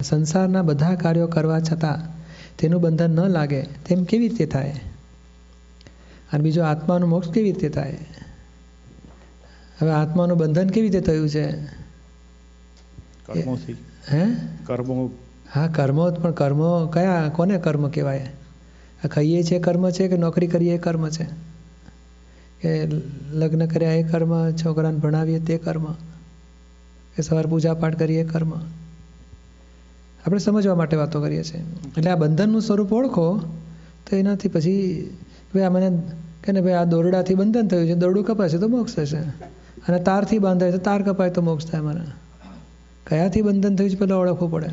સંસારના બધા કાર્યો કરવા છતાં તેનું બંધન ન લાગે તેમ કેવી રીતે થાય? અને બીજો આત્માનું મોક્ષ કેવી રીતે થાય? હવે આત્માનું બંધન કેવી રીતે થયું છે? કર્મોથી. હે? કર્મો. હા, કર્મો. પણ કર્મો કયા? કોને કર્મ કહેવાય? આ ખાઈએ છીએ કર્મ છે કે નોકરી કરીએ એ કર્મ છે? કે લગ્ન કર્યા એ કર્મ, છોકરાને ભણાવીએ તે કર્મ, કે સવાર પૂજા પાઠ કરીએ એ કર્મ? આપણે સમજવા માટે વાતો કરીએ છીએ. એટલે આ બંધનનું સ્વરૂપ ઓળખો તો એનાથી પછી ભાઈ આ મને કે ને ભાઈ આ દોરડાથી બંધન થયું છે, દોરડું કપાશે તો મોક્ષ થશે, અને તારથી બાંધાય તો તાર કપાય તો મોક્ષ થાય. મને કયાથી બંધન થયું છે પહેલાં ઓળખવું પડે,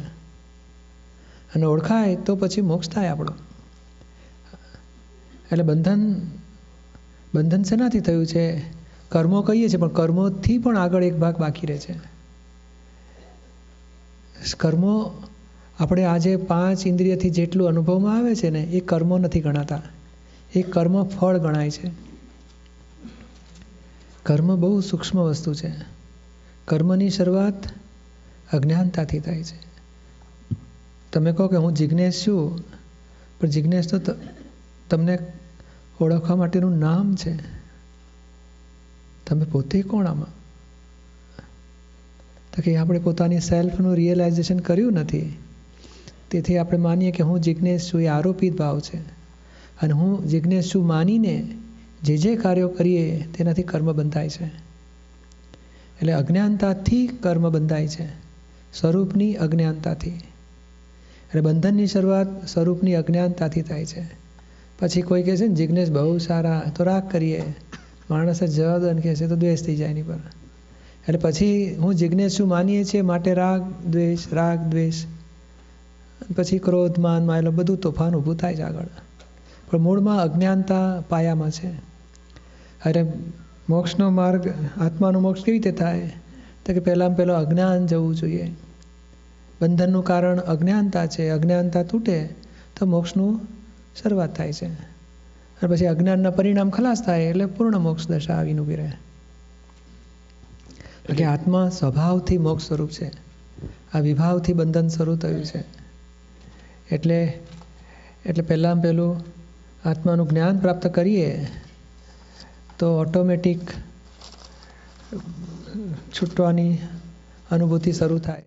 અને ઓળખાય તો પછી મોક્ષ થાય આપણો. એટલે બંધન શેનાથી થયું છે? કર્મો કહીએ છીએ, પણ કર્મોથી પણ આગળ એક ભાગ બાકી રહે છે. કર્મો આપણે આજે 5 ઇન્દ્રિયથી જેટલું અનુભવમાં આવે છે ને એ કર્મો નથી ગણાતા, એ કર્મ ફળ ગણાય છે. કર્મ બહુ સૂક્ષ્મ વસ્તુ છે. કર્મની શરૂઆત અજ્ઞાનતાથી થાય છે. તમે કહો કે હું જિજ્ઞેશ છું, પણ જિજ્ઞેશ તો તમને ઓળખવા માટેનું નામ છે. તમે પોતે કોણ આમાં? તો કે આપણે પોતાની સેલ્ફનું રિયલાઇઝેશન કર્યું નથી, તેથી આપણે માનીએ કે હું જિજ્ઞેશ છું. એ આરોપિત ભાવ છે. અને હું જિજ્ઞેશ છું માનીને જે કાર્યો કરીએ તેનાથી કર્મ બંધાય છે. એટલે અજ્ઞાનતાથી કર્મ બંધાય છે, સ્વરૂપની અજ્ઞાનતાથી. એટલે બંધનની શરૂઆત સ્વરૂપની અજ્ઞાનતાથી થાય છે. પછી કોઈ કહે છે ને જિજ્ઞેશ બહુ સારા, તો રાગ કરીએ. માણસ જ જવાબ કહે છે તો દ્વેષ થઈ જાય એની પર. એટલે પછી હું જિજ્ઞેશ છું માનીએ છીએ માટે રાગ દ્વેષ, પછી ક્રોધ માન માયેલો બધું તોફાન ઊભું થાય છે આગળ. પણ મૂળમાં અજ્ઞાનતા પાયામાં છે. અરે મોક્ષનો માર્ગ, આત્માનો મોક્ષ કેવી રીતે થાય? તો કે પહેલાં અજ્ઞાન જવું જોઈએ. બંધનનું કારણ અજ્ઞાનતા છે. અજ્ઞાનતા તૂટે તો મોક્ષનું શરૂઆત થાય છે. અને પછી અજ્ઞાનના પરિણામ ખલાસ થાય એટલે પૂર્ણ મોક્ષ દશા આવીને ઊભી રહે. એટલે આત્મા સ્વભાવથી મોક્ષ સ્વરૂપ છે. આ વિભાવથી બંધન શરૂ થયું છે. એટલે પહેલું આત્માનું જ્ઞાન પ્રાપ્ત કરીએ તો ઓટોમેટિક છૂટવાની અનુભૂતિ શરૂ થાય.